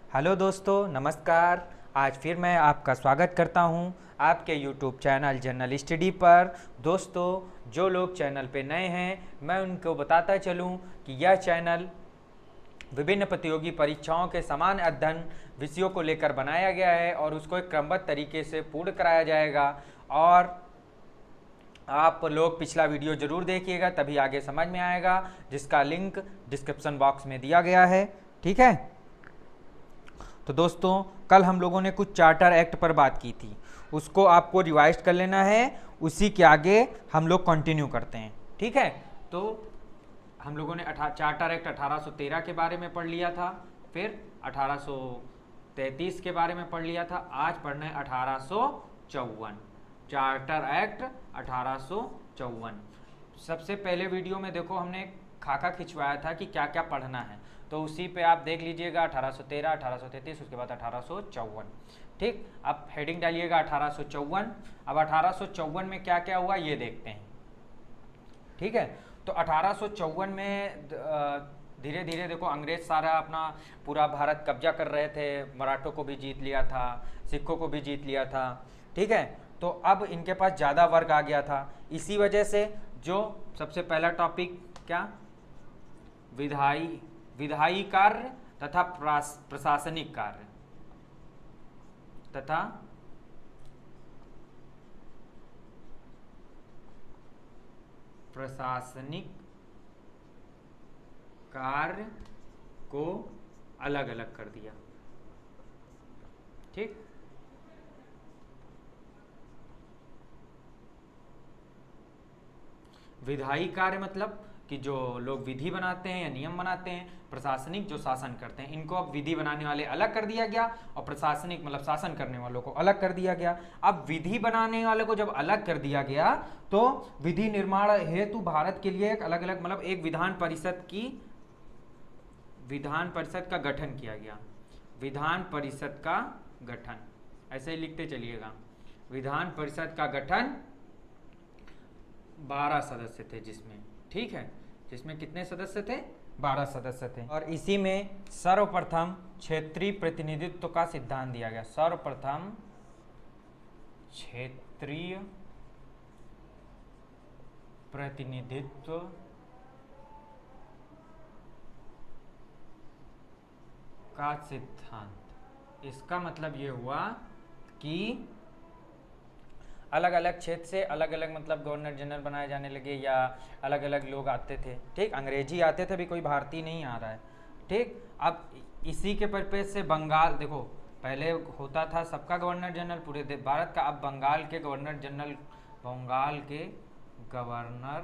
Hello दोस्तों, नमस्कार। आज फिर मैं आपका स्वागत करता हूं आपके YouTube चैनल जनरल स्टडी पर। दोस्तों, जो लोग चैनल पे नए हैं, मैं उनको बताता चलूं कि यह चैनल विभिन्न प्रतियोगी परीक्षाओं के समान अध्ययन विषयों को लेकर बनाया गया है और उसको एक क्रमबद्ध तरीके से पूर्ण कराया जाएगा। और आप लोग पिछला वीडियो जरूर देखिएगा, तभी आगे समझ में आएगा, जिसका लिंक डिस्क्रिप्शन बॉक्स में दिया गया है। ठीक है। तो दोस्तों, कल हम लोगों ने कुछ चार्टर एक्ट पर बात की थी, उसको आपको रिवाइज कर लेना है। उसी के आगे हम लोग कंटिन्यू करते हैं। ठीक है। तो हम लोगों ने चार्टर एक्ट 1813 के बारे में पढ़ लिया था, फिर 1833 के बारे में पढ़ लिया था। आज पढ़ना है 1854, चार्टर एक्ट 1854। सबसे पहले वीडियो में देखो हमने खाका खिंचवाया था कि क्या क्या पढ़ना है, तो उसी पे आप देख लीजिएगा। 1813, 1833, उसके बाद 1854। ठीक। अब हेडिंग डालिएगा 1854। अब 1854 में क्या क्या हुआ ये देखते हैं। ठीक है। तो 1854 में धीरे धीरे देखो अंग्रेज सारा अपना पूरा भारत कब्जा कर रहे थे। मराठों को भी जीत लिया था, सिखों को भी जीत लिया था। ठीक है। तो अब इनके पास ज़्यादा वर्ग आ गया था। इसी वजह से जो सबसे पहला टॉपिक क्या, विधायी विधायी कार्य तथा प्रशासनिक कार्य तथा प्रशासनिक कार्य को अलग अलग कर दिया। ठीक। विधायी कार्य मतलब कि जो लोग विधि बनाते हैं या नियम बनाते हैं, प्रशासनिक जो शासन करते हैं, इनको अब विधि बनाने वाले अलग कर दिया गया और प्रशासनिक मतलब शासन करने वालों को अलग कर दिया गया। अब विधि बनाने वाले को जब अलग कर दिया गया तो विधि निर्माण हेतु भारत के लिए एक अलग अलग मतलब एक विधान परिषद का गठन किया गया। विधान परिषद का गठन, ऐसे ही लिखते चलिएगा। विधान परिषद का गठन 12 सदस्य थे जिसमें, ठीक है, जिसमें कितने सदस्य थे, 12 सदस्य थे। और इसी में सर्वप्रथम क्षेत्रीय प्रतिनिधित्व का सिद्धांत दिया गया। सर्वप्रथम क्षेत्रीय प्रतिनिधित्व का सिद्धांत। इसका मतलब ये हुआ कि अलग अलग क्षेत्र से अलग अलग मतलब गवर्नर जनरल बनाए जाने लगे, या अलग अलग लोग आते थे। ठीक। अंग्रेजी आते थे, भी कोई भारतीय नहीं आ रहा है। ठीक। अब इसी के पर्पज से बंगाल देखो, पहले होता था सबका गवर्नर जनरल पूरे भारत का, अब बंगाल के गवर्नर जनरल, बंगाल के गवर्नर,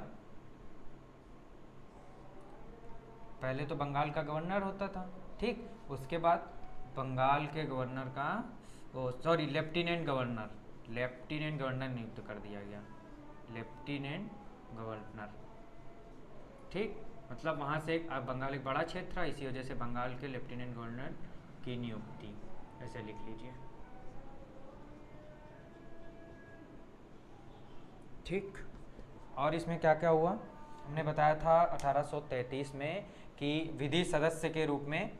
पहले तो बंगाल का गवर्नर होता था। ठीक। उसके बाद बंगाल के गवर्नर का लेफ्टिनेंट गवर्नर नियुक्त कर दिया गया। Lieutenant governor. ठीक। मतलब वहाँ से बंगाल एक बड़ा क्षेत्र था, इसी वजह से बंगाल के लेफ्टिनेंट गवर्नर की नियुक्ति, ऐसे लिख लीजिए। ठीक। और इसमें क्या क्या हुआ हमने बताया था 1833 में कि विधि सदस्य के रूप में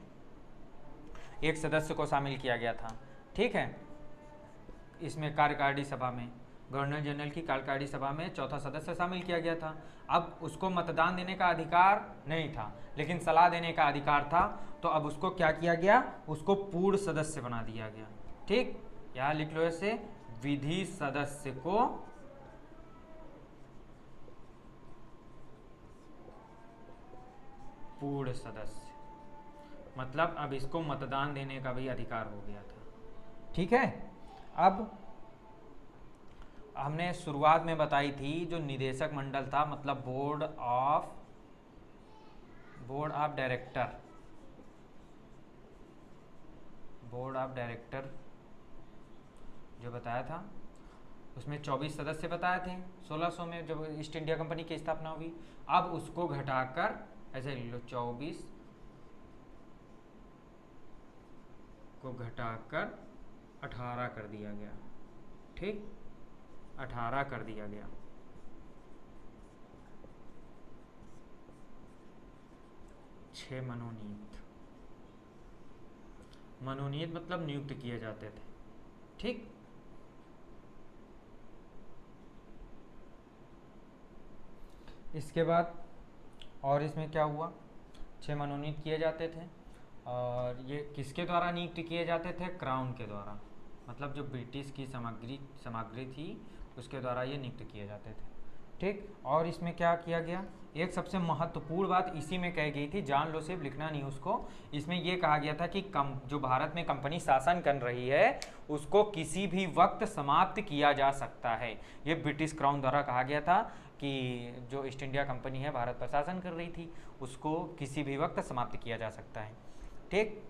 एक सदस्य को शामिल किया गया था। ठीक है। इसमें कार्यकारिणी सभा में, गवर्नर जनरल की कार्यकारिणी सभा में चौथा सदस्य शामिल किया गया था। अब उसको मतदान देने का अधिकार नहीं था, लेकिन सलाह देने का अधिकार था। तो अब उसको क्या किया गया, उसको पूर्ण सदस्य बना दिया गया। ठीक। यहाँ लिख लो ऐसे, विधि सदस्य को पूर्ण सदस्य, मतलब अब इसको मतदान देने का भी अधिकार हो गया था। ठीक है। अब हमने शुरुआत में बताई थी जो निदेशक मंडल था, मतलब बोर्ड ऑफ डायरेक्टर जो बताया था, उसमें 24 सदस्य बताए थे 1600 में जब ईस्ट इंडिया कंपनी की स्थापना हुई। अब उसको घटाकर ऐसे ले लो, 24 को घटाकर 18 कर दिया गया। ठीक। 18 कर दिया गया। 6 मनोनीत मनोनीत मतलब नियुक्त किए जाते थे। ठीक, इसके बाद और इसमें क्या हुआ, 6 मनोनीत किए जाते थे और ये किसके द्वारा नियुक्त किए जाते थे, क्राउन के द्वारा, मतलब जो ब्रिटिश की सामग्री थी उसके द्वारा ये नियुक्त किए जाते थे। ठीक, और इसमें क्या किया गया, एक सबसे महत्वपूर्ण बात इसी में कही गई थी, जान लो सिर्फ लिखना नहीं उसको। इसमें यह कहा गया था कि जो भारत में कंपनी शासन कर रही है उसको किसी भी वक्त समाप्त किया जा सकता है। ये ब्रिटिश क्राउन द्वारा कहा गया था कि जो ईस्ट इंडिया कंपनी है भारत पर शासन कर रही थी उसको किसी भी वक्त समाप्त किया जा सकता है। ठीक,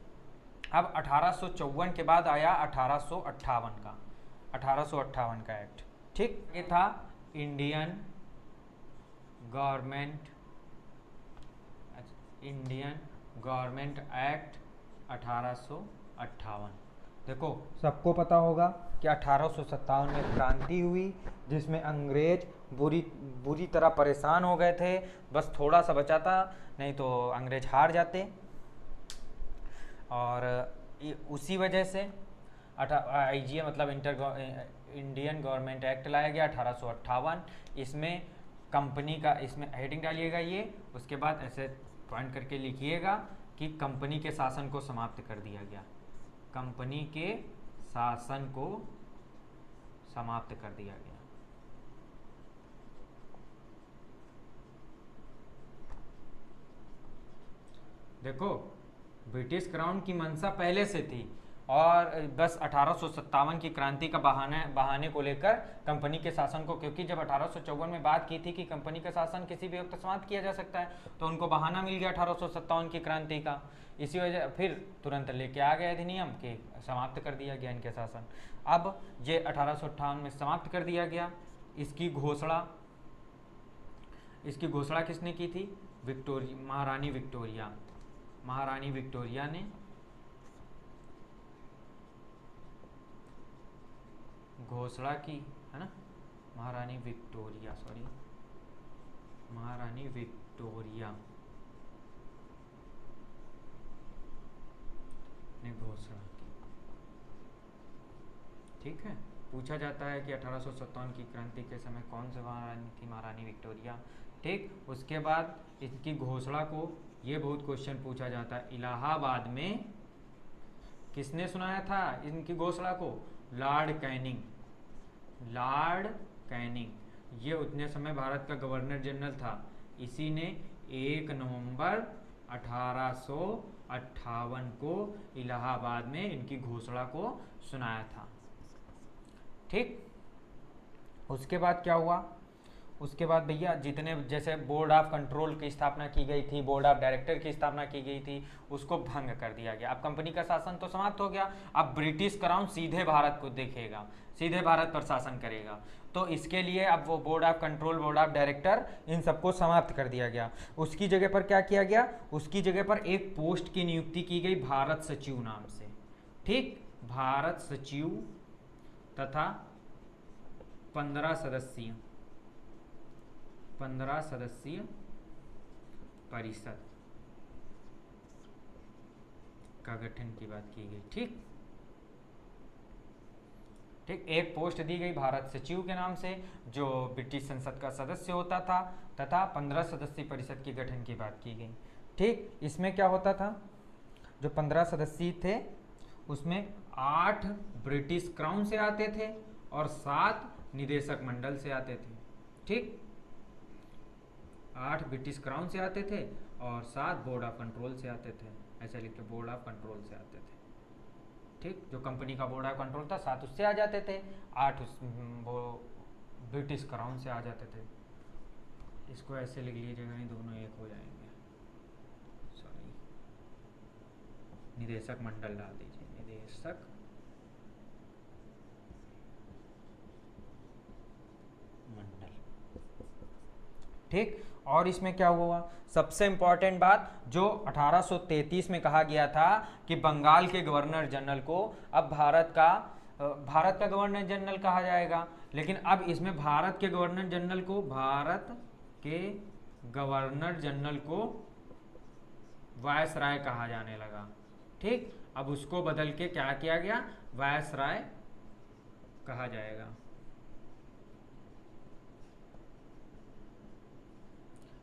अब 1854 के बाद आया 1858 का एक्ट। ठीक, ये था इंडियन गवर्नमेंट एक्ट 1858। देखो सबको पता होगा कि 1857 में क्रांति हुई जिसमें अंग्रेज बुरी तरह परेशान हो गए थे, बस थोड़ा सा बचा था, नहीं तो अंग्रेज हार जाते। और उसी वजह से IGA मतलब इंडियन गवर्नमेंट एक्ट लाया गया 1858। इसमें कंपनी का, इसमें हेडिंग डालिएगा ये, उसके बाद ऐसे पॉइंट करके लिखिएगा कि कंपनी के शासन को समाप्त कर दिया गया, कंपनी के शासन को समाप्त कर दिया गया। देखो ब्रिटिश क्राउन की मंशा पहले से थी और बस 1857 की क्रांति का बहाने को लेकर कंपनी के शासन को, क्योंकि जब 1854 में बात की थी कि कंपनी का शासन किसी भी वक्त समाप्त किया जा सकता है तो उनको बहाना मिल गया 1857 की क्रांति का। इसी वजह फिर तुरंत लेके आ गए अधिनियम कि समाप्त कर दिया गया इनके शासन। अब ये 1858 में समाप्त कर दिया गया। इसकी घोषणा किसने की थी, महारानी विक्टोरिया ने घोषणा की, है ना, महारानी विक्टोरिया ने घोषणा की। ठीक है, पूछा जाता है कि 1857 की क्रांति के समय कौन से महारानी थी, महारानी विक्टोरिया। ठीक, उसके बाद इनकी घोषणा को, ये बहुत क्वेश्चन पूछा जाता है, इलाहाबाद में किसने सुनाया था इनकी घोषणा को, लॉर्ड कैनिंग। ये उतने समय भारत का गवर्नर जनरल था। इसी ने 1 नवंबर 1858 को इलाहाबाद में इनकी घोषणा को सुनाया था। ठीक, उसके बाद क्या हुआ, उसके बाद भैया जितने जैसे बोर्ड ऑफ कंट्रोल की स्थापना की गई थी, बोर्ड ऑफ डायरेक्टर की स्थापना की गई थी, उसको भंग कर दिया गया। अब कंपनी का शासन तो समाप्त हो गया, अब ब्रिटिश क्राउन सीधे भारत को देखेगा, सीधे भारत पर शासन करेगा। तो इसके लिए अब वो board of control, board of director, इन सबको समाप्त कर दिया गया। उसकी जगह पर क्या किया गया, उसकी जगह पर एक पोस्ट की नियुक्ति की गई भारत सचिव नाम से। ठीक, भारत सचिव तथा 15 सदस्यीय परिषद का गठन की बात की गई। ठीक, एक पोस्ट दी गई भारत सचिव के नाम से जो ब्रिटिश संसद का सदस्य होता था, तथा 15 सदस्यीय परिषद के गठन की बात की गई। ठीक, इसमें क्या होता था, जो 15 सदस्य थे उसमें 8 ब्रिटिश क्राउन से आते थे और 7 निदेशक मंडल से आते थे। ठीक, 8 ब्रिटिश क्राउन से आते थे और 7 बोर्ड ऑफ कंट्रोल से आते थे। ऐसे लिख के, बोर्ड ऑफ कंट्रोल से आते थे। ठीक, जो कंपनी का बोर्ड ऑफ कंट्रोल था 7 उससे आ जाते थे, 8 वो ब्रिटिश क्राउन से आ जाते थे। इसको ऐसे लिख लीजिएगा, नहीं दोनों एक हो जाएंगे, सॉरी, निदेशक मंडल डाल दीजिए, निदेशक मंडल। ठीक, और इसमें क्या हुआ, सबसे इंपॉर्टेंट बात जो 1833 में कहा गया था कि बंगाल के गवर्नर जनरल को अब भारत का गवर्नर जनरल कहा जाएगा, लेकिन अब इसमें भारत के गवर्नर जनरल को वायसराय कहा जाने लगा। ठीक, अब उसको बदल के क्या किया गया, वायसराय कहा जाएगा।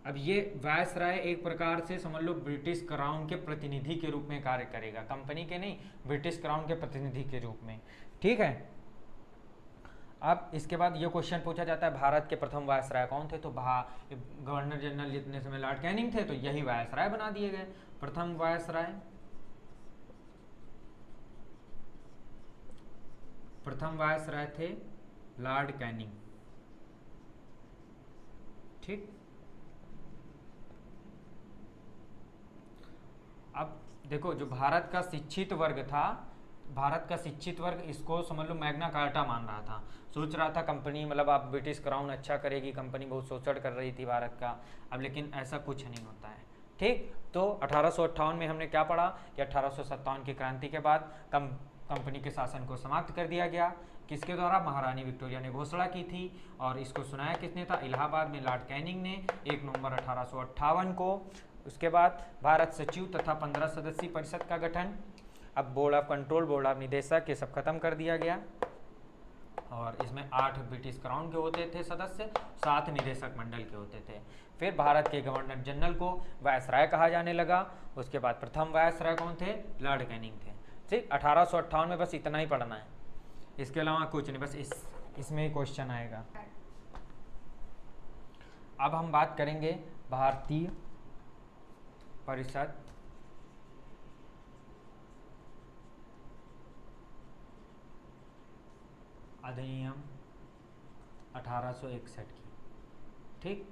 अब ये वायसराय एक प्रकार से समझ लो ब्रिटिश क्राउन के प्रतिनिधि के रूप में कार्य करेगा, कंपनी के नहीं, ब्रिटिश क्राउन के प्रतिनिधि के रूप में। ठीक है। अब इसके बाद ये क्वेश्चन पूछा जाता है भारत के प्रथम वायसराय कौन थे, तो गवर्नर जनरल जितने समय लॉर्ड कैनिंग थे, तो यही वायसराय बना दिए गए प्रथम वायसराय। प्रथम वायसराय थे लॉर्ड कैनिंग। ठीक। अब देखो जो भारत का शिक्षित वर्ग था, भारत का शिक्षित वर्ग इसको समझ लो मैग्ना कार्टा मान रहा था, सोच रहा था कंपनी मतलब आप ब्रिटिश क्राउन अच्छा करेगी, कंपनी बहुत शोषण कर रही थी भारत का। अब लेकिन ऐसा कुछ नहीं होता है। ठीक। तो 1858 में हमने क्या पढ़ा कि 1857 की क्रांति के बाद कंपनी के शासन को समाप्त कर दिया गया। किसके द्वारा, महारानी विक्टोरिया ने घोषणा की थी। और इसको सुनाया किसने था, इलाहाबाद में लॉर्ड कैनिंग ने 1 नवंबर 1858 को। उसके बाद भारत सचिव तथा 15 सदस्यीय परिषद का गठन। अब board of control, board of निदेशक ये सब खत्म कर दिया गया और इसमें 8 ब्रिटिश क्राउन के होते थे सदस्य, 7 निदेशक मंडल के होते थे। फिर भारत के गवर्नर जनरल को वायसराय कहा जाने लगा। उसके बाद प्रथम वायसराय कौन थे, लॉर्ड कैनिंग थे। ठीक। 1858 में बस इतना ही पढ़ना है, इसके अलावा कुछ नहीं, बस इसमें ही क्वेश्चन आएगा। अब हम बात करेंगे भारतीय परिषद अधिनियम 1861 की। ठीक।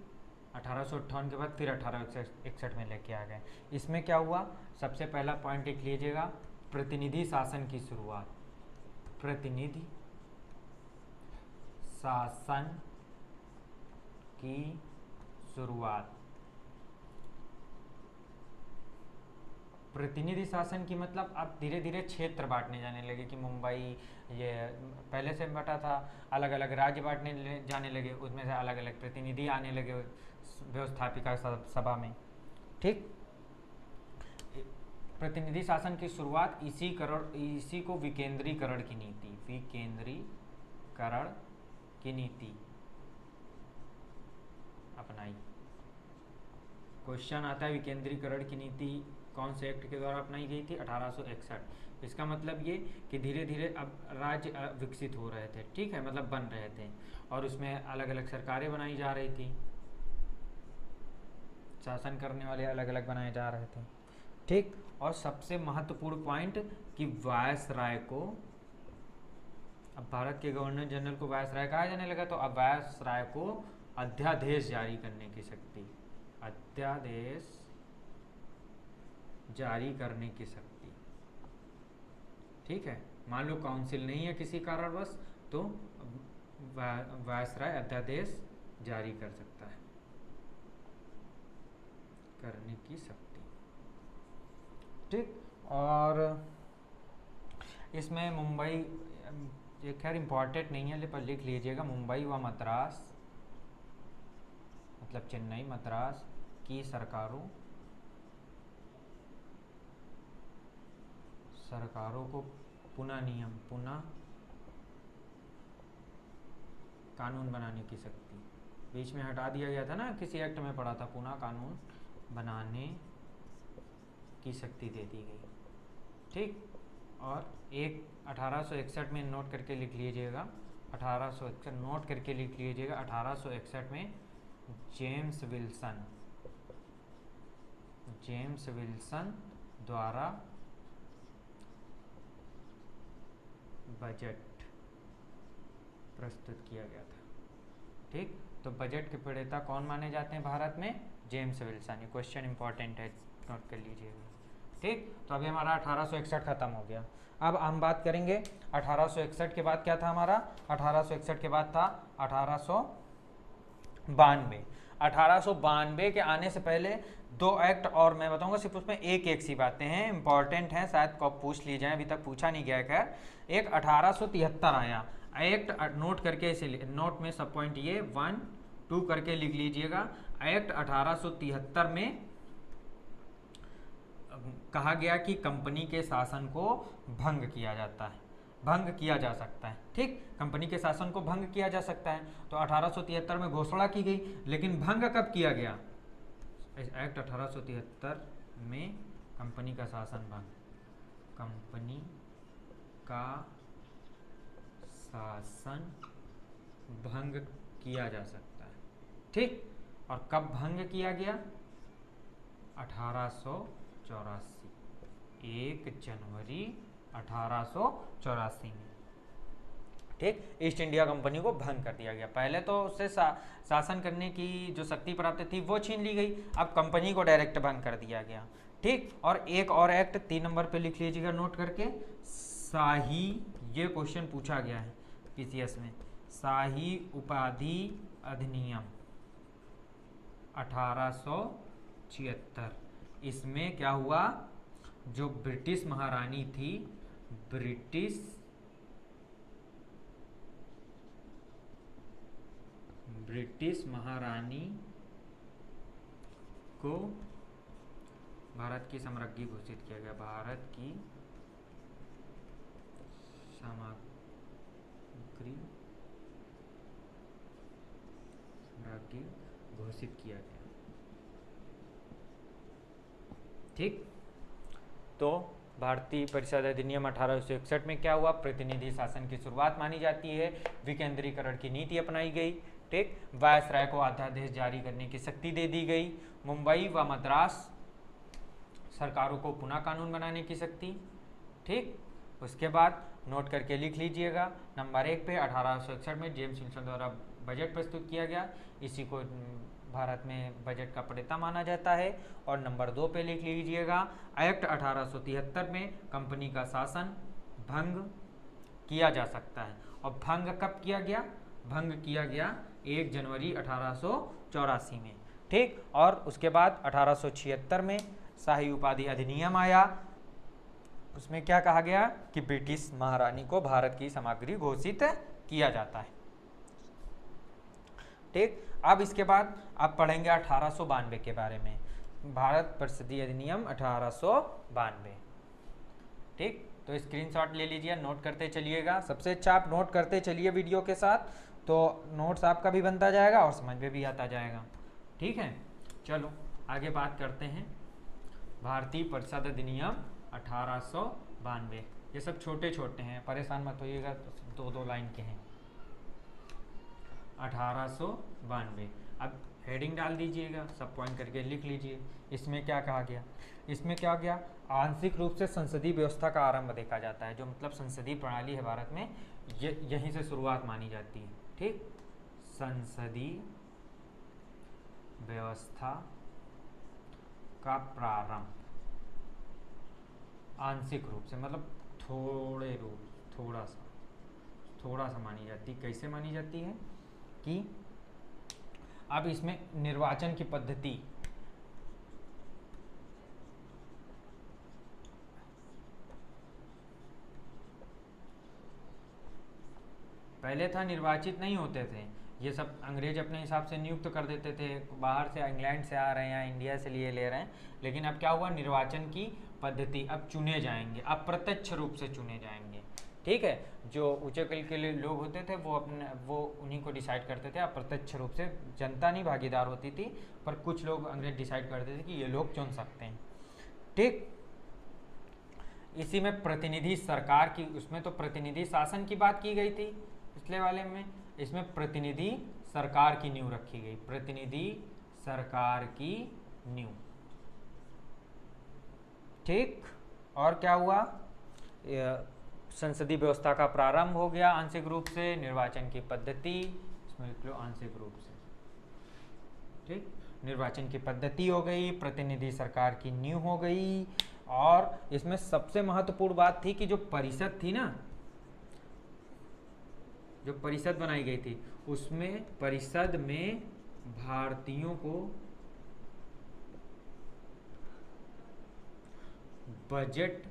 1858 के बाद फिर 1861 में लेके आ गए। इसमें क्या हुआ, सबसे पहला पॉइंट लिख लीजिएगा, प्रतिनिधि शासन की शुरुआत। प्रतिनिधि शासन की शुरुआत। प्रतिनिधि शासन की मतलब अब धीरे धीरे क्षेत्र बांटने जाने लगे कि मुंबई, ये पहले से बटा था, अलग अलग राज्य बांटने जाने लगे, उसमें से अलग अलग प्रतिनिधि आने लगे व्यवस्थापिका सभा में। ठीक। प्रतिनिधि शासन की शुरुआत इसी को विकेंद्रीकरण की नीति, विकेंद्रीकरण की नीति अपनाई। क्वेश्चन आता है विकेंद्रीकरण की नीति कौन से एक्ट के द्वारा अपनाई गई थी, 1861। इसका मतलब ये कि धीरे धीरे अब राज्य विकसित हो रहे थे। ठीक है, मतलब बन रहे थे और उसमें अलग अलग सरकारें बनाई जा रही थी, शासन करने वाले अलग अलग बनाए जा रहे थे। ठीक। और सबसे महत्वपूर्ण पॉइंट कि वायसराय को, अब भारत के गवर्नर जनरल को वायसराय कहा जाने लगा, तो अब वायसराय को अध्यादेश जारी करने की शक्ति, अध्यादेश जारी करने की शक्ति। ठीक है। मान लो काउंसिल नहीं है किसी कारणवश, तो वायसराय अध्यादेश जारी कर सकता है, करने की शक्ति। ठीक। और इसमें मुंबई, ये खैर इम्पॉर्टेंट नहीं है पर लिख लीजिएगा, मुंबई व मद्रास मतलब चेन्नई मद्रास की सरकारों को पुनः कानून बनाने की शक्ति। बीच में हटा दिया गया था ना, किसी एक्ट में पढ़ा था, पुनः कानून बनाने की शक्ति दे दी गई। ठीक। और एक 1861 में नोट करके लिख लीजिएगा, 1861 नोट करके लिख लीजिएगा, 1861 में जेम्स विल्सन द्वारा बजट प्रस्तुत किया गया था। ठीक। तो बजट के प्रणेता कौन माने जाते हैं भारत में, जेम्स विल्सन। ये क्वेश्चन इंपॉर्टेंट है, नोट कर लीजिएगा। ठीक। तो अभी हमारा 1861 खत्म हो गया। अब हम बात करेंगे 1861 के बाद क्या था हमारा, 1861 के बाद था 1892। 1892 के आने से पहले 2 एक्ट और मैं बताऊंगा, सिर्फ उसमें एक सी बातें हैं, इंपॉर्टेंट हैं, शायद को पूछ ली जाए, अभी तक पूछा नहीं गया। खैर, एक 1873 आया एक्ट, नोट करके इसे नोट में सब पॉइंट ये 1, 2 करके लिख लीजिएगा। एक्ट 1873 में कहा गया कि कंपनी के शासन को भंग किया जाता है, भंग किया जा सकता है। ठीक, कंपनी के शासन को भंग किया जा सकता है। तो 1873 में घोषणा की गई, लेकिन भंग कब किया गया? एक्ट 1873 में कंपनी का शासन भंग, कंपनी का शासन भंग किया जा सकता है। ठीक, और कब भंग किया गया? 1884, 1 जनवरी 1884 में। ठीक, ईस्ट इंडिया कंपनी को भंग कर दिया गया। पहले तो उससे शासन करने की जो शक्ति प्राप्त थी वो छीन ली गई, अब कंपनी को डायरेक्ट भंग कर दिया गया। ठीक, और एक और एक्ट 3 नंबर पे लिख लीजिएगा नोट करके, शाही, ये क्वेश्चन पूछा गया है पीसीएस में, शाही उपाधि अधिनियम 1876। इसमें क्या हुआ, जो ब्रिटिश महारानी थी, ब्रिटिश महारानी को भारत की साम्राज्ञी घोषित किया गया, भारत की साम्राज्ञी घोषित किया गया। ठीक, तो भारतीय परिषद अधिनियम 1861 में क्या हुआ, प्रतिनिधि शासन की शुरुआत मानी जाती है, विकेंद्रीकरण की नीति अपनाई गई। ठीक, वायसराय को अध्यादेश जारी करने की शक्ति दे दी गई, मुंबई व मद्रास सरकारों को पुनः कानून बनाने की शक्ति। ठीक, उसके बाद नोट करके लिख लीजिएगा, नंबर 1 पे 1861 में जेम्स विल्सन द्वारा बजट प्रस्तुत किया गया, इसी को भारत में बजट का प्रणेता माना जाता है। और नंबर 2 पे लिख लीजिएगा, एक्ट 1873 में कंपनी का शासन भंग किया जा सकता है। और भंग कब किया गया? भंग किया गया 1 जनवरी 1884 में। ठीक, और उसके बाद 1876 में शाही उपाधि अधिनियम आया, उसमें क्या कहा गया कि ब्रिटिश महारानी को भारत की सामग्री घोषित किया जाता है। ठीक, अब इसके बाद आप पढ़ेंगे 1892 के बारे में, भारत परिषदीय अधिनियम 1892। ठीक, तो स्क्रीनशॉट ले लीजिए, नोट करते चलिएगा। सबसे अच्छा आप नोट करते चलिए वीडियो के साथ, तो नोट्स आपका भी बनता जाएगा और समझ में भी आता जाएगा। ठीक है, चलो आगे बात करते हैं। भारतीय परिषद अधिनियम 1892, ये सब छोटे छोटे हैं, परेशान मत होइएगा, तो 2-2 लाइन के हैं। 1892, अब हेडिंग डाल दीजिएगा, सब पॉइंट करके लिख लीजिए। इसमें क्या कहा गया? इसमें क्या गया, आंशिक रूप से संसदीय व्यवस्था का आरंभ देखा जाता है, जो मतलब संसदीय प्रणाली है भारत में, यहीं से शुरुआत मानी जाती है। ठीक, संसदीय व्यवस्था का प्रारंभ आंशिक रूप से, मतलब थोड़ा सा मानी जाती। कैसे मानी जाती है कि अब इसमें निर्वाचन की पद्धति, पहले था निर्वाचित नहीं होते थे, ये सब अंग्रेज अपने हिसाब से नियुक्त कर देते थे, बाहर से इंग्लैंड से आ रहे हैं, इंडिया से लिए ले रहे हैं। लेकिन अब क्या हुआ, निर्वाचन की पद्धति, अब चुने जाएंगे, अप्रत्यक्ष रूप से चुने जाएंगे। ठीक है, जो ऊंचे कुल के लोग होते थे वो उन्हीं को डिसाइड करते थे, अप्रत्यक्ष रूप से, जनता नहीं भागीदार होती थी, पर कुछ लोग अंग्रेज डिसाइड करते थे कि ये लोग चुन सकते हैं। ठीक, इसी में प्रतिनिधि सरकार की, उसमें तो प्रतिनिधि शासन की बात की गई थी पिछले वाले में, इसमें प्रतिनिधि सरकार की नींव रखी गई, प्रतिनिधि सरकार की नींव। ठीक, और क्या हुआ, संसदीय व्यवस्था का प्रारंभ हो गया आंशिक रूप से, निर्वाचन की पद्धति, इसमें लिख लो आंशिक रूप से। ठीक, निर्वाचन की पद्धति हो गई, प्रतिनिधि सरकार की नींव हो गई। और इसमें सबसे महत्वपूर्ण बात थी कि जो परिषद थी ना, जो परिषद बनाई गई थी, उसमें परिषद में भारतीयों को बजट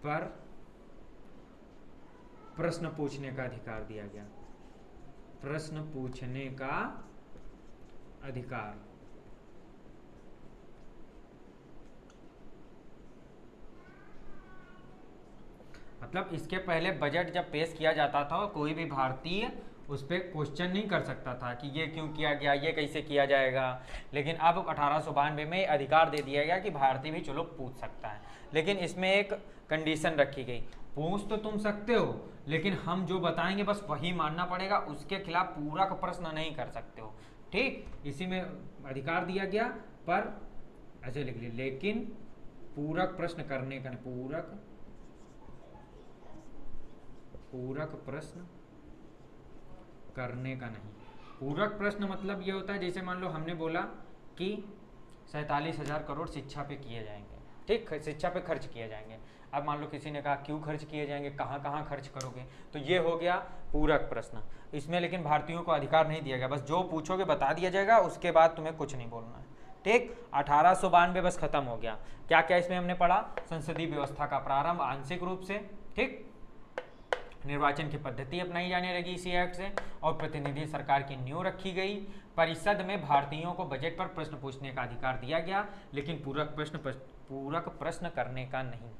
पर प्रश्न पूछने का अधिकार दिया गया, प्रश्न पूछने का अधिकार, मतलब इसके पहले बजट जब पेश किया जाता था कोई भी भारतीय उस पर क्वेश्चन नहीं कर सकता था कि ये क्यों किया गया, ये कैसे किया जाएगा। लेकिन अब 1892 में अधिकार दे दिया गया कि भारतीय भी चलो पूछ सकता है, लेकिन इसमें एक कंडीशन रखी गई, पूछ तो तुम सकते हो लेकिन हम जो बताएंगे बस वही मानना पड़ेगा, उसके खिलाफ पूरा का प्रश्न नहीं कर सकते हो। ठीक, इसी में अधिकार दिया गया, पर ऐसे लिख ली, लेकिन पूरक प्रश्न करने का नहीं, पूरक प्रश्न करने का नहीं। पूरक प्रश्न मतलब ये होता है, जैसे मान लो हमने बोला कि 47,000 करोड़ शिक्षा पे किए जाएंगे, ठीक, शिक्षा पे खर्च किए जाएंगे। अब मान लो किसी ने कहा क्यों खर्च किए जाएंगे, कहाँ कहाँ खर्च करोगे, तो ये हो गया पूरक प्रश्न। इसमें लेकिन भारतीयों को अधिकार नहीं दिया गया, बस जो पूछोगे बता दिया जाएगा, उसके बाद तुम्हें कुछ नहीं बोलना है। ठीक, 1892 बस खत्म हो गया। क्या क्या इसमें हमने पढ़ा, संसदीय व्यवस्था का प्रारंभ आंशिक रूप से, ठीक, निर्वाचन की पद्धति अपनाई जाने लगी इसी एक्ट से, और प्रतिनिधि सरकार की नींव रखी गई। परिषद में भारतीयों को बजट पर प्रश्न पूछने का अधिकार दिया गया, लेकिन पूरक प्रश्न करने का नहीं।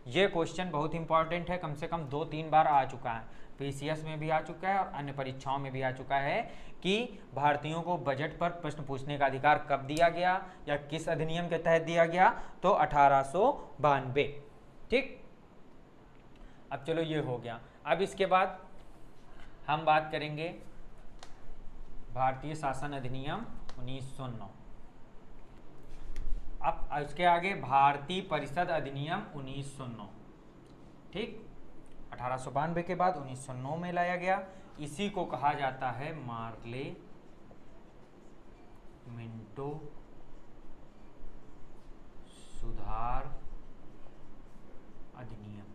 ये क्वेश्चन बहुत इंपॉर्टेंट है, कम से कम 2-3 बार आ चुका है, पीसीएस में भी आ चुका है और अन्य परीक्षाओं में भी आ चुका है कि भारतीयों को बजट पर प्रश्न पूछने का अधिकार कब दिया गया या किस अधिनियम के तहत दिया गया, तो 1892। ठीक, अब चलो ये हो गया। अब इसके बाद हम बात करेंगे भारतीय शासन अधिनियम 1909। अब इसके आगे भारतीय परिषद अधिनियम 1909। ठीक, 1892 के बाद 1909 में लाया गया। इसी को कहा जाता है मार्ले मिंटो सुधार अधिनियम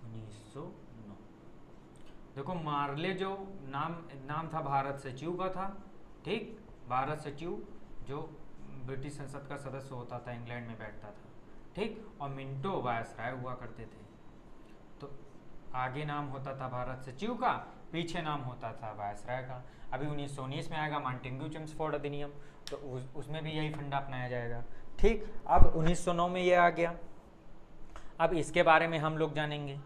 1909। देखो मार्ले जो नाम था भारत सचिव का था, ठीक, भारत सचिव जो ब्रिटिश संसद का सदस्य होता था, इंग्लैंड में बैठता था, ठीक, और मिंटो वायसराय हुआ करते थे। तो आगे नाम होता था भारत सचिव का, पीछे नाम होता था वायसराय का। अभी 1919 में आएगा मॉन्टेग्यू चेम्सफोर्ड अधिनियम, तो उसमें भी यही फंडा अपनाया जाएगा। ठीक, अब 1909 में ये आ गया। अब इसके बारे में हम लोग जानेंगे।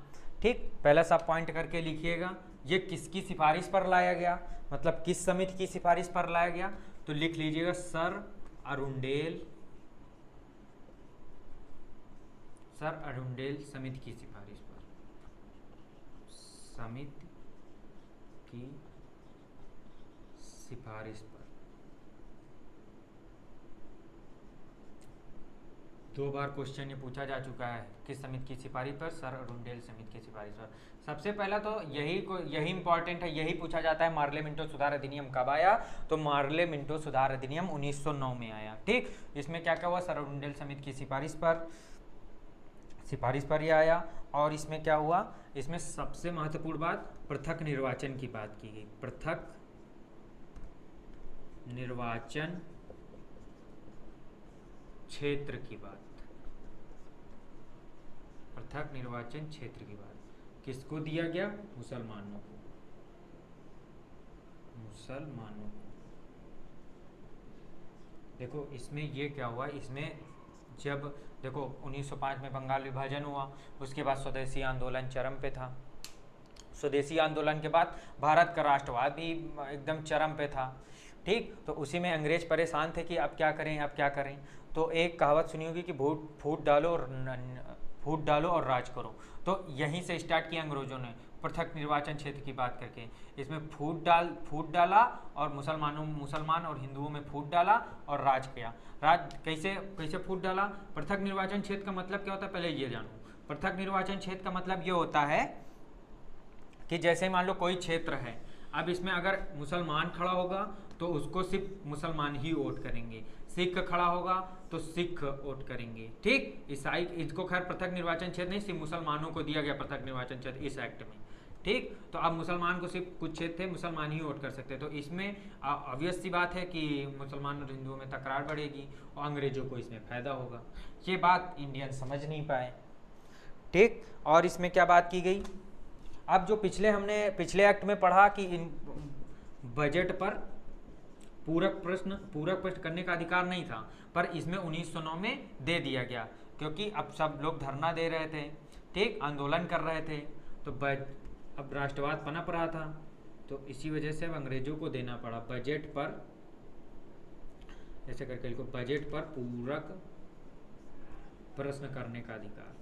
ठीक, पहला सब पॉइंट करके लिखिएगा, ये किसकी सिफारिश पर लाया गया, मतलब किस समिति की सिफारिश पर लाया गया, तो लिख लीजिएगा सर अरुंडेल समिति की सिफारिश पर, समिति की सिफारिश पर। 2 बार क्वेश्चन ये पूछा जा चुका है, किस समिति की सिफारिश पर, सर अरुंडेल समिति की सिफारिश पर। सबसे पहला तो यही इंपॉर्टेंट है, यही पूछा जाता है मार्ले मिंटो सुधार अधिनियम कब आया, तो मार्ले मिंटो सुधार अधिनियम 1909 में आया। ठीक, इसमें क्या क्या हुआ, सर अरुंडेल समिति की सिफारिश पर यह आया। और इसमें क्या हुआ, इसमें सबसे महत्वपूर्ण बात पृथक निर्वाचन की बात की गई, पृथक निर्वाचन क्षेत्र की बात, पृथक निर्वाचन क्षेत्र की बात किसको दिया गया, मुसलमानों को। देखो इसमें ये क्या हुआ, इसमें जब देखो 1905 में बंगाल विभाजन हुआ, उसके बाद स्वदेशी आंदोलन चरम पे था। स्वदेशी आंदोलन के बाद भारत का राष्ट्रवाद भी एकदम चरम पे था। ठीक, तो उसी में अंग्रेज परेशान थे कि अब क्या करें। तो एक कहावत सुनी होगी कि फूट डालो और राज करो। तो यहीं से स्टार्ट किया अंग्रेजों ने पृथक निर्वाचन क्षेत्र की बात करके। इसमें फूट डाला और मुसलमान और हिंदुओं में फूट डाला और राज किया। राज कैसे फूट डाला, पृथक निर्वाचन क्षेत्र का मतलब क्या होता है पहले ये जानो। पृथक निर्वाचन क्षेत्र का मतलब ये होता है कि जैसे मान लो कोई क्षेत्र है, अब इसमें अगर मुसलमान खड़ा होगा तो उसको सिर्फ मुसलमान ही वोट करेंगे, सिख खड़ा होगा तो सिख वोट करेंगे। ठीक, ईसाई, इसको खैर पृथक निर्वाचन क्षेत्र नहीं, सिर्फ मुसलमानों को दिया गया पृथक निर्वाचन क्षेत्र इस एक्ट में। ठीक, तो अब मुसलमान को सिर्फ कुछ क्षेत्र थे, मुसलमान ही वोट कर सकते। तो इसमें ऑब्वियस सी बात है कि मुसलमान और हिंदुओं में तकरार बढ़ेगी और अंग्रेजों को इसमें फायदा होगा। ये बात इंडियन समझ नहीं पाए। ठीक, और इसमें क्या बात की गई, अब जो पिछले एक्ट में पढ़ा कि इन बजट पर पूरक प्रश्न करने का अधिकार नहीं था, पर इसमें 1909 में दे दिया गया, क्योंकि अब सब लोग धरना दे रहे थे, ठीक, आंदोलन कर रहे थे, तो अब राष्ट्रवाद पनप रहा था, तो इसी वजह से अब अंग्रेजों को देना पड़ा बजट पर, ऐसे करके लिखो, बजट पर पूरक प्रश्न करने का अधिकार।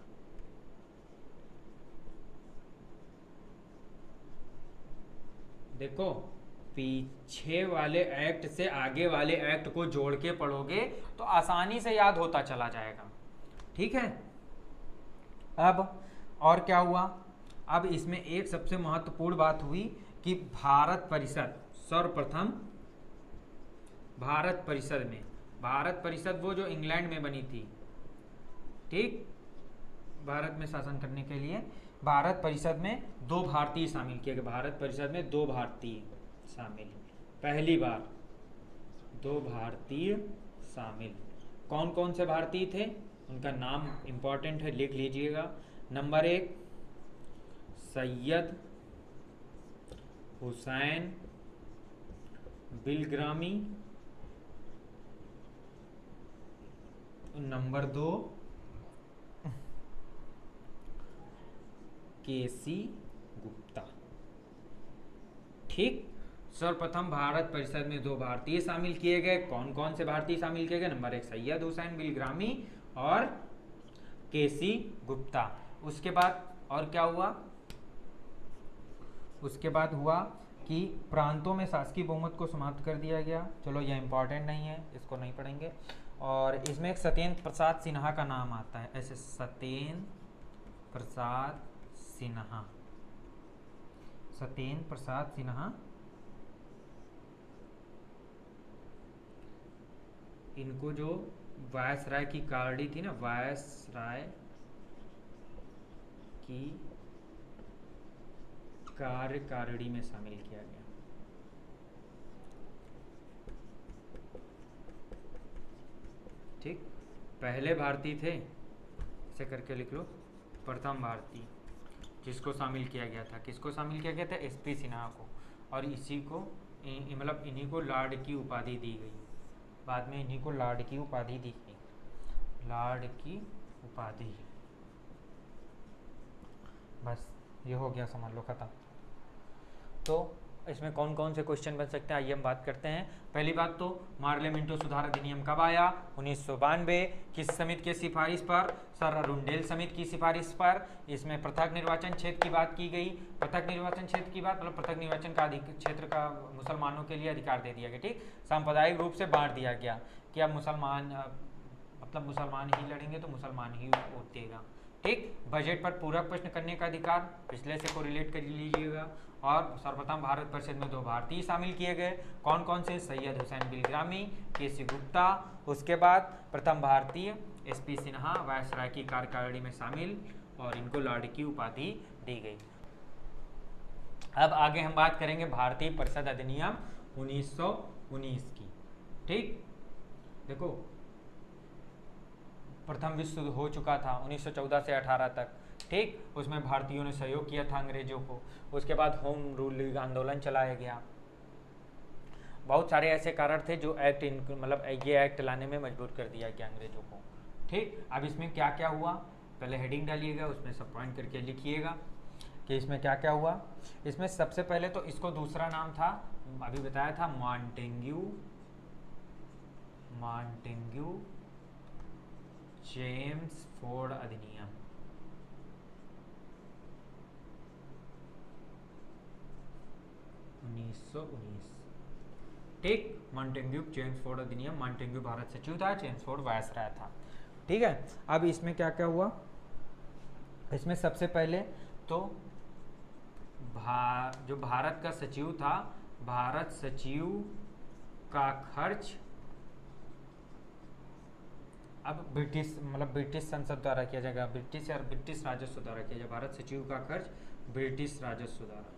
देखो, पीछे वाले एक्ट से आगे वाले एक्ट को जोड़ के पढ़ोगे तो आसानी से याद होता चला जाएगा, ठीक है। अब और क्या हुआ, अब इसमें एक सबसे महत्वपूर्ण बात हुई कि भारत परिषद, सर्वप्रथम भारत परिषद वो जो इंग्लैंड में बनी थी, ठीक, भारत में शासन करने के लिए भारत परिषद में 2 भारतीय शामिल किए गए। भारत परिषद में 2 भारतीय शामिल, पहली बार 2 भारतीय शामिल। कौन कौन से भारतीय थे, उनका नाम इंपॉर्टेंट है, लिख लीजिएगा। नंबर 1 सैयद हुसैन बिलग्रामी, नंबर 2 केसी गुप्ता, ठीक। सर्वप्रथम भारत परिषद में 2 भारतीय शामिल किए गए। कौन कौन से भारतीय शामिल किए गए, नंबर 1 सैयद हुसैन बिलग्रामी और केसी गुप्ता। उसके बाद और क्या हुआ, उसके बाद हुआ कि प्रांतों में शासकीय बहुमत को समाप्त कर दिया गया। चलो यह इंपॉर्टेंट नहीं है, इसको नहीं पढ़ेंगे। और इसमें एक सत्येंद्र प्रसाद सिन्हा का नाम आता है, ऐसे सत्येंद्र प्रसाद सिन्हा, सत्येंद्र प्रसाद सिन्हा, इनको जो वायसराय की कारणी थी ना, वायसराय की कार्यकारिणी में शामिल किया गया। ठीक, पहले भारतीय थे, इसे करके लिख लो, प्रथम भारतीय जिसको शामिल किया गया था। किसको शामिल किया गया था, एसपी सिन्हा को, और इसी को मतलब इन्हीं को लॉर्ड की उपाधि दी गई। बाद में इन्हीं को लॉर्ड की उपाधि दी गई, लॉर्ड की उपाधि। बस ये हो गया, समझ लो, खत्म। तो इसमें कौन कौन से क्वेश्चन बन सकते हैं, आइए हम बात करते हैं। पहली बात तो मार्ले मिंटो सुधार अधिनियम कब आया, 1992। किस समिति की सिफारिश पर, सर अरुंडेल समिति की सिफारिश पर। इसमें पृथक निर्वाचन क्षेत्र की बात की गई। पृथक निर्वाचन क्षेत्र की बात मतलब पृथक निर्वाचन का क्षेत्र का मुसलमानों के लिए अधिकार दे दिया गया। ठीक, सांप्रदायिक रूप से बांट दिया गया कि अब मुसलमान मतलब मुसलमान ही लड़ेंगे तो मुसलमान ही वोट देगा। ठीक, बजट पर पूरक प्रश्न करने का अधिकार, पिछले से को रिलेट कर लीजिएगा। और सर्वप्रथम भारत परिषद में 2 भारतीय शामिल किए गए। कौन कौन से, सैयद हुसैन बिलग्रामी, केसी गुप्ता। उसके बाद प्रथम भारतीय एसपी सिन्हा वायसराय की कार्यकारिणी में शामिल, और इनको लॉर्ड की उपाधि दी गई। अब आगे हम बात करेंगे भारतीय परिषद अधिनियम 1919 की। ठीक, देखो प्रथम विश्व युद्ध हो चुका था 1914 से 18 तक। ठीक, उसमें भारतीयों ने सहयोग किया था अंग्रेजों को। उसके बाद होम रूल आंदोलन चलाया गया। बहुत सारे ऐसे कारण थे जो एक्ट मतलब ये एक्ट लाने में मजबूर कर दिया गया अंग्रेजों को। ठीक, अब इसमें क्या क्या हुआ, पहले हेडिंग डालिएगा, उसमें सब पॉइंट करके लिखिएगा कि इसमें क्या क्या हुआ। इसमें सबसे पहले तो इसको दूसरा नाम था, अभी बताया था, मॉन्टेग्यू चेम्सफोर्ड अधिनियम। ठीक, मॉन्टेग्यू चेम्सफोर्ड अधिनियम। मॉन्टेग्यू भारत सचिव था, चेम्सफोर्ड वायसराय था। ठीक है, अब इसमें क्या क्या हुआ, इसमें सबसे पहले तो जो भारत का सचिव था, भारत सचिव का खर्च अब ब्रिटिश संसद द्वारा किया जाएगा, ब्रिटिश राजस्व द्वारा किया जाएगा। भारत सचिव का खर्च ब्रिटिश राजस्व द्वारा,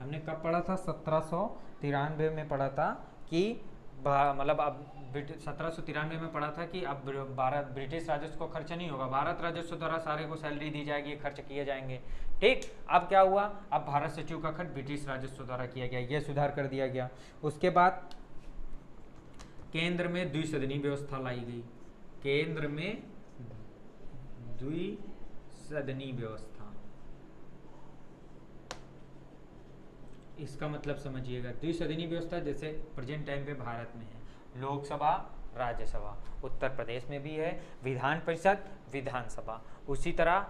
हमने कब पढ़ा था, 1793 में पढ़ा था कि मतलब अब 1793 में पढ़ा था कि अब भारत ब्रिटिश राजस्व को खर्च नहीं होगा, भारत राजस्व द्वारा सारे को सैलरी दी जाएगी, खर्च किए जाएंगे। ठीक, अब क्या हुआ, अब भारत सचिव का खर्च ब्रिटिश राजस्व द्वारा किया गया, ये सुधार कर दिया गया। उसके बाद केंद्र में द्विसदनी व्यवस्था लाई गई, केंद्र में द्विसदनी व्यवस्था। इसका मतलब समझिएगा, द्विसदनी व्यवस्था जैसे प्रेजेंट टाइम पे भारत में है, लोकसभा राज्यसभा, उत्तर प्रदेश में भी है विधान परिषद विधानसभा, उसी तरह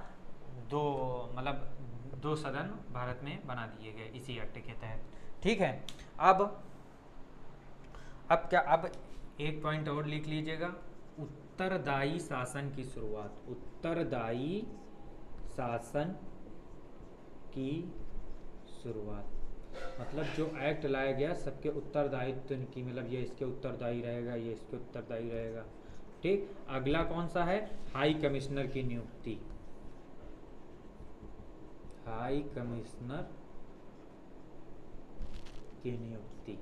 दो सदन भारत में बना दिए गए इसी एक्ट के तहत। ठीक है, अब एक पॉइंट और लिख लीजिएगा, उत्तरदायी शासन की शुरुआत। उत्तरदायी शासन की शुरुआत मतलब जो एक्ट लाया गया सबके उत्तरदायित्व की, मतलब ये इसके उत्तरदायी रहेगा, ये इसके उत्तरदायी रहेगा। ठीक, अगला कौन सा है, हाई कमिश्नर की नियुक्ति। हाई कमिश्नर की नियुक्ति,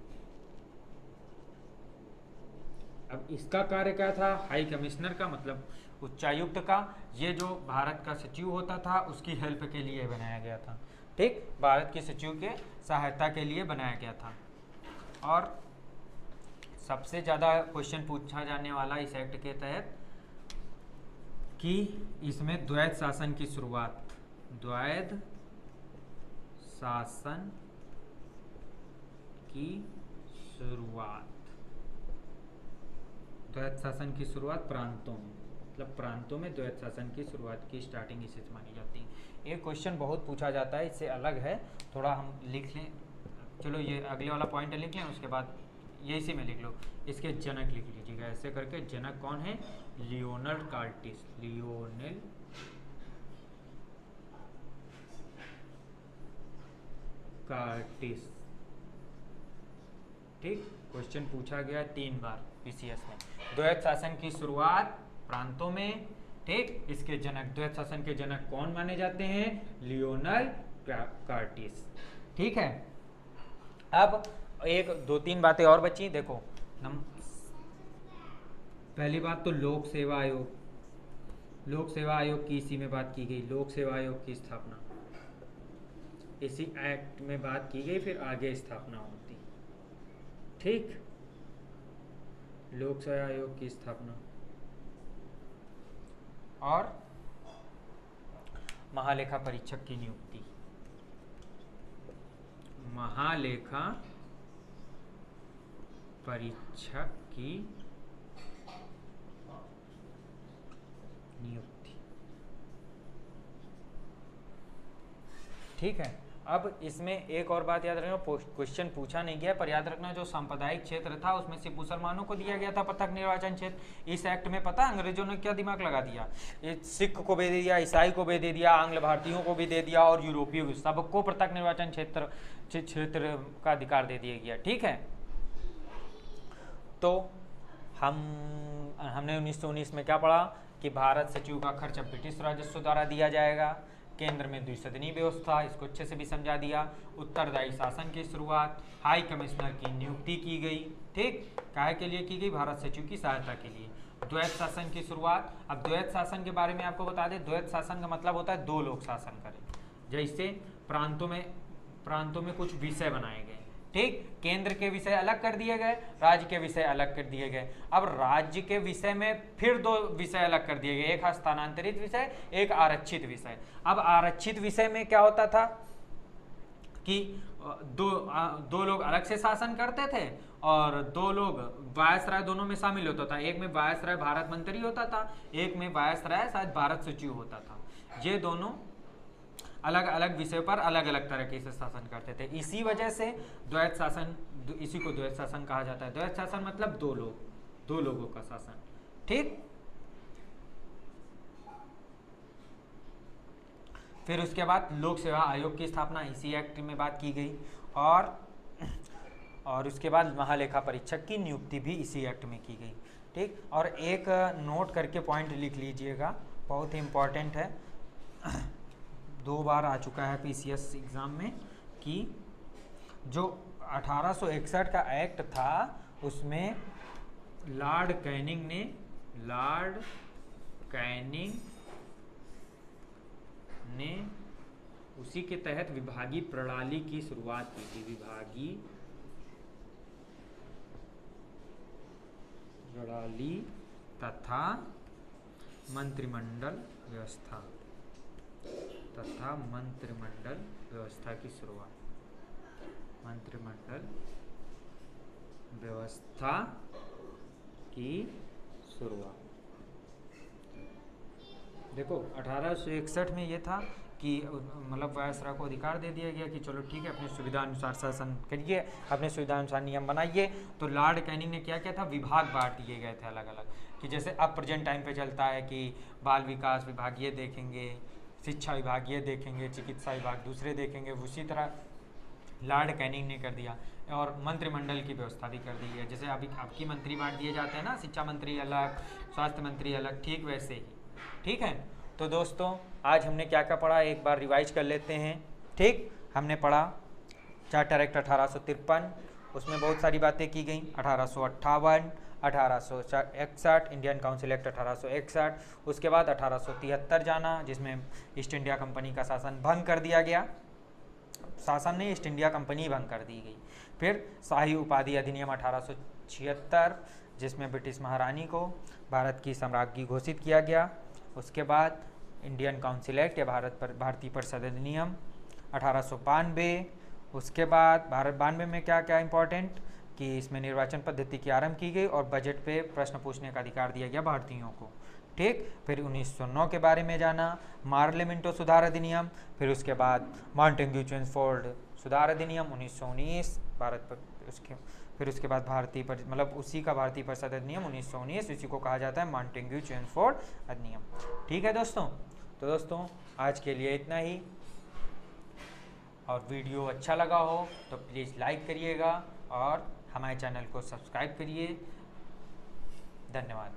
अब इसका कार्य क्या था, हाई कमिश्नर का मतलब उच्चायुक्त का, ये जो भारत का सचिव होता था उसकी हेल्प के लिए बनाया गया था। ठीक, भारत के सचिव के सहायता के लिए बनाया गया था। और सबसे ज़्यादा क्वेश्चन पूछा जाने वाला इस एक्ट के तहत कि इसमें द्वैध शासन की शुरुआत, द्वैध शासन की शुरुआत, द्वैध शासन की शुरुआत प्रांतों में, मतलब प्रांतों में द्वैध शासन की शुरुआत की स्टार्टिंग इसी से मानी जाती है। ये क्वेश्चन बहुत पूछा जाता है, इससे अलग है थोड़ा, हम लिख लें। चलो ये अगले वाला पॉइंट लिख लें, उसके बाद ये इसी में लिख लो, इसके जनक लिख लीजिएगा ऐसे करके। जनक कौन है, लियोनेल कार्टिस, लियोनेल कार्टिस। ठीक, क्वेश्चन पूछा गया 3 बार पीसीएस में। द्वैध शासन की शुरुआत प्रांतों में, ठीक, इसके जनक, द्वैध शासन के जनक कौन माने जाते हैं, लियोनेल कार्टिस। ठीक है, अब एक 2-3 बातें और बची, देखो। पहली बात तो लोक सेवा आयोग, लोक सेवा आयोग की इसी में बात की गई, लोक सेवा आयोग की स्थापना इसी एक्ट में बात की गई, फिर आगे स्थापना होती। ठीक, लोक सेवा आयोग की स्थापना और महालेखा परीक्षक की नियुक्ति, महालेखा परीक्षक की नियुक्ति। ठीक है, अब इसमें एक और बात याद रखना, क्वेश्चन पूछा नहीं गया पर याद रखना, जो सांप्रदायिक क्षेत्र था उसमें सिर्फ मुसलमानों को दिया गया था पृथक निर्वाचन क्षेत्र। इस एक्ट में पता अंग्रेजों ने क्या दिमाग लगा दिया, ये सिख को भी दे दिया, ईसाई को भी दे दिया, आंग्ल भारतीयों को भी दे दिया और यूरोपीय भी, सबको पृथक निर्वाचन क्षेत्र का अधिकार दे दिया गया। ठीक है, तो हमने 1919 में क्या पढ़ा कि भारत सचिव का खर्च ब्रिटिश राजस्व द्वारा दिया जाएगा, केंद्र में द्विसदनी व्यवस्था, इसको अच्छे से भी समझा दिया, उत्तरदायी शासन की शुरुआत, हाई कमिश्नर की नियुक्ति की गई। ठीक, काहे के लिए की गई, भारत सचिव की सहायता के लिए। द्वैध शासन की शुरुआत, अब द्वैध शासन के बारे में आपको बता दें, द्वैध शासन का मतलब होता है 2 लोग शासन करें। जैसे प्रांतों में कुछ विषय बनाए गए, ठीक, केंद्र के विषय अलग कर दिए गए, राज्य के विषय अलग कर दिए गए। अब राज्य के विषय में फिर 2 विषय अलग कर दिए गए, एक हस्तांतरित विषय, एक आरक्षित विषय। अब आरक्षित विषय में क्या होता था कि दो लोग अलग से शासन करते थे और 2 लोग वायसराय दोनों में शामिल होता था। एक में वायसराय भारत मंत्री होता था, एक में वायसराय शायद भारत सचिव होता था। ये दोनों अलग अलग विषय पर अलग अलग तरीके से शासन करते थे। इसी वजह से द्वैध शासन, इसी को द्वैध शासन कहा जाता है। द्वैध शासन मतलब 2 लोगों का शासन। ठीक, फिर उसके बाद लोक सेवा आयोग की स्थापना इसी एक्ट में बात की गई और उसके बाद महालेखा परीक्षक की नियुक्ति भी इसी एक्ट में की गई। ठीक, और एक नोट करके पॉइंट लिख लीजिएगा, बहुत ही इम्पोर्टेंट है, 2 बार आ चुका है पीसीएस एग्ज़ाम में, कि जो 1861 का एक्ट था उसमें लॉर्ड कैनिंग ने उसी के तहत विभागीय प्रणाली की शुरुआत की थी। विभागीय प्रणाली तथा मंत्रिमंडल व्यवस्था की शुरुआत। मंत्रिमंडल व्यवस्था की शुरुआत। देखो 1861 में ये था कि मतलब वायसराय को अधिकार दे दिया गया कि चलो ठीक है, अपनी सुविधा अनुसार शासन करिए, अपने सुविधा अनुसार नियम बनाइए। तो लॉर्ड कैनिंग ने क्या किया था, विभाग बांट दिए गए थे अलग अलग, कि जैसे अब प्रेजेंट टाइम पे चलता है कि बाल विकास विभाग ये देखेंगे, शिक्षा विभाग ये देखेंगे, चिकित्सा विभाग दूसरे देखेंगे, उसी तरह लॉर्ड कैनिंग ने कर दिया। और मंत्रिमंडल की व्यवस्था भी कर दी है, जैसे अभी आपकी मंत्री बांट दिए जाते हैं ना, शिक्षा मंत्री अलग, स्वास्थ्य मंत्री अलग, ठीक वैसे ही। ठीक है, तो दोस्तों आज हमने क्या क्या पढ़ा एक बार रिवाइज कर लेते हैं। ठीक, हमने पढ़ा चार्टर एक्ट 1853, उसमें बहुत सारी बातें की गई। 1858, 1861 इंडियन काउंसिल एक्ट 1861, उसके बाद 1873 जाना जिसमें ईस्ट इंडिया कंपनी का शासन भंग कर दिया गया, शासन ने ईस्ट इंडिया कंपनी भंग कर दी गई। फिर शाही उपाधि अधिनियम 1876 जिसमें ब्रिटिश महारानी को भारत की सम्राज्ञी घोषित किया गया। उसके बाद इंडियन काउंसिल एक्ट या भारतीय परिषद अधिनियम 1892। उसके बाद भारत 92 में क्या क्या इंपॉर्टेंट कि इसमें निर्वाचन पद्धति की आरंभ की गई और बजट पे प्रश्न पूछने का अधिकार दिया गया भारतीयों को। ठीक, फिर 1909 के बारे में जाना, मार्लिमेंटो सुधार अधिनियम, फिर उसके बाद मॉन्टेग्यू चेम्सफोर्ड सुधार अधिनियम 1919 भारत पर, फिर उसके बाद उसी का भारतीय परिषद अधिनियम 1919, इसी को कहा जाता है मॉन्टेग्यू चेम्सफोर्ड अधिनियम। ठीक है दोस्तों, तो दोस्तों आज के लिए इतना ही, और वीडियो अच्छा लगा हो तो प्लीज़ लाइक करिएगा और हमारे चैनल को सब्सक्राइब करिए। धन्यवाद।